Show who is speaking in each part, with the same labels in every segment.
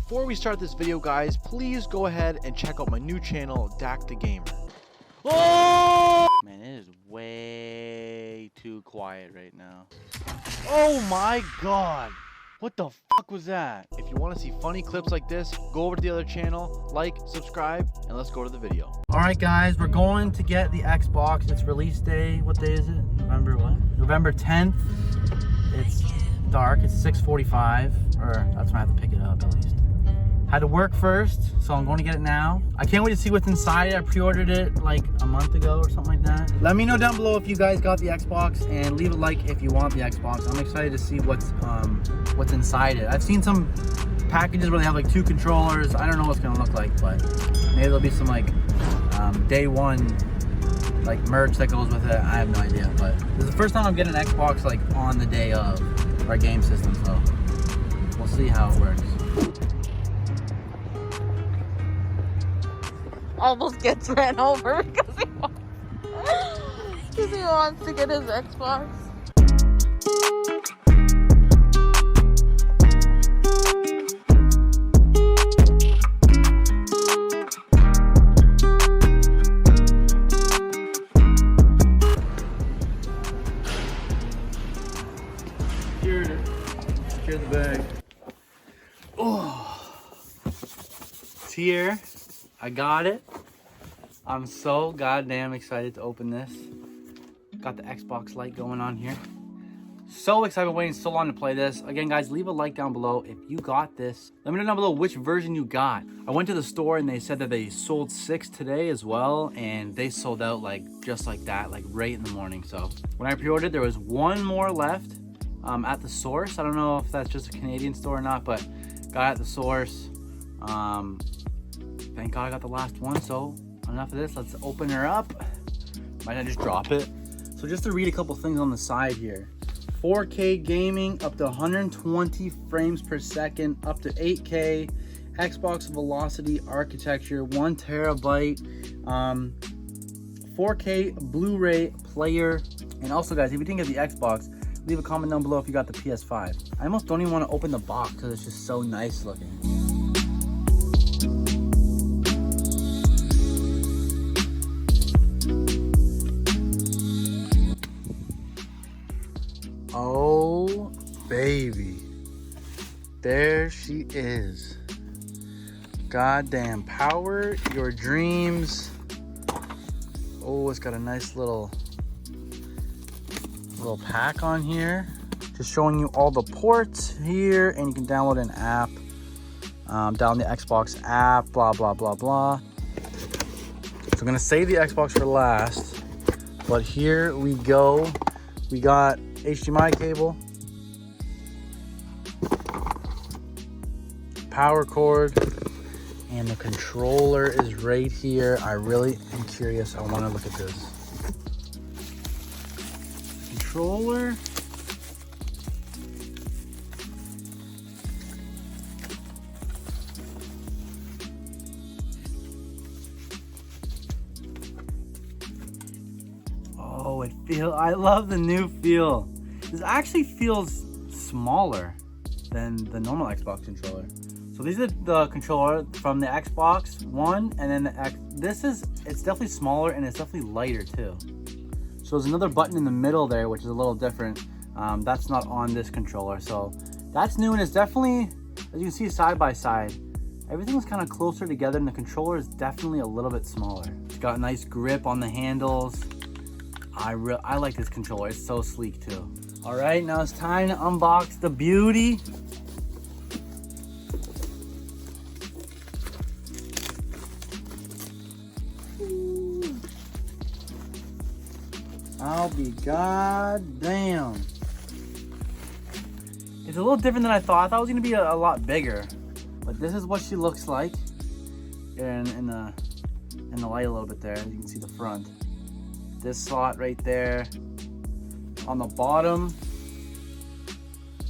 Speaker 1: Before we start this video, guys, please go ahead and check out my new channel, DakTheChamp. Oh! Man, it is way too quiet right now. Oh my god! What the fuck was that? If you want to see funny clips like this, go over to the other channel, like, subscribe, and let's go to the video.
Speaker 2: Alright guys, we're going to get the Xbox. It's release day. What day is it? November what? November 10th. It's dark. It's 6:45. Or that's when I have to pick it up at least. Had to work first, so I'm going to get it now. I can't wait to see what's inside it. I pre-ordered it like a month ago or something like that. Let me know down below if you guys got the Xbox, and leave a like if you want the Xbox. I'm excited to see what's inside it. I've seen some packages where they have like 2 controllers. I don't know what's gonna look like, but maybe there'll be some like day one like merch that goes with it. I have no idea, but this is the first time I'm getting an Xbox like on the day of our game system, so we'll see how it works.
Speaker 3: Almost gets ran over because he wants to get his Xbox.
Speaker 2: Secure the bag. Oh, it's here. I got it. I'm so goddamn excited to open this. Got the Xbox light going on here. So excited, waiting so long to play this. Again, guys, leave a like down below if you got this. Let me know down below which version you got. I went to the store and they said that they sold 6 today as well, and they sold out like just like that, like right in the morning. So when I pre-ordered, there was 1 more left at the source. I don't know if that's just a Canadian store or not, but got it at the source. Thank God I got the last one. So enough of this, let's open her up. Might I just drop it? So just to read a couple things on the side here. 4K gaming, up to 120 frames per second, up to 8K, Xbox Velocity architecture, 1 terabyte, 4K Blu-ray player. And also guys, if you didn't get the Xbox, leave a comment down below if you got the PS5. I almost don't even want to open the box because it's just so nice looking. Oh, baby. There she is. Goddamn, power your dreams. Oh, it's got a nice little pack on here. Just showing you all the ports here, and you can download an app. Download the Xbox app, blah, blah, blah, blah. So I'm gonna save the Xbox for last, but here we go. We got HDMI cable, power cord, and the controller is right here. I really am curious. I want to look at this controller. Oh, I love the new feel. This actually feels smaller than the normal Xbox controller. So these are the controller from the Xbox One, and then it's definitely smaller, and it's definitely lighter too. So there's another button in the middle there, which is a little different. That's not on this controller. So that's new, and it's definitely, as you can see side by side, everything's kind of closer together, and the controller is definitely a little bit smaller. It's got a nice grip on the handles. I like this controller. It's so sleek too. All right, now it's time to unbox the beauty. I'll be goddamn. It's a little different than I thought. I thought it was gonna be a lot bigger, but this is what she looks like in the light a little bit there. You can see the front. This slot right there. On the bottom,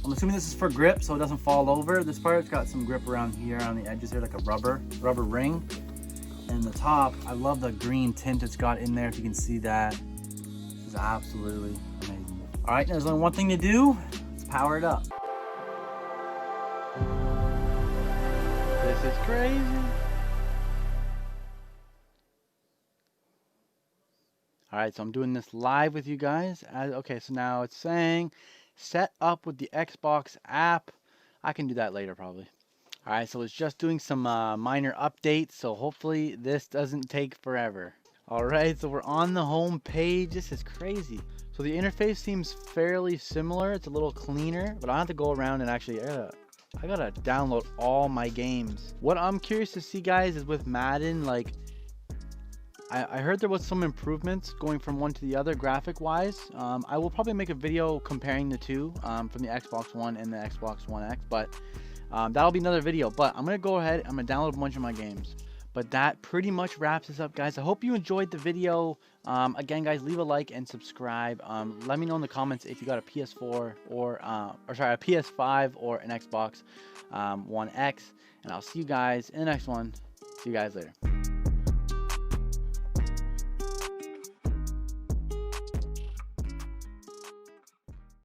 Speaker 2: I'm assuming this is for grip so it doesn't fall over. This part's got some grip around here on the edges here, like a rubber ring. And the top, I love the green tint it's got in there, if you can see that. This is absolutely amazing. All right, there's only one thing to do. Let's power it up.
Speaker 1: This is crazy. Alright, so I'm doing this live with you guys. Okay, so now it's saying set up with the Xbox app. I can do that later probably. Alright, so it's just doing some minor updates, so hopefully this doesn't take forever. Alright, so we're on the home page. This is crazy. So the interface seems fairly similar. It's a little cleaner, but I have to go around and actually, I gotta download all my games. What I'm curious to see, guys, is with Madden, like, I heard there was some improvements going from one to the other graphic wise. I will probably make a video comparing the two from the Xbox One and the Xbox One X, but that'll be another video. But I'm gonna go ahead, I'm gonna download a bunch of my games. But that pretty much wraps this up, guys. I hope you enjoyed the video. Again, guys, leave a like and subscribe. Let me know in the comments if you got a PS4 or a PS5 or an Xbox One X, and I'll see you guys in the next one. See you guys later.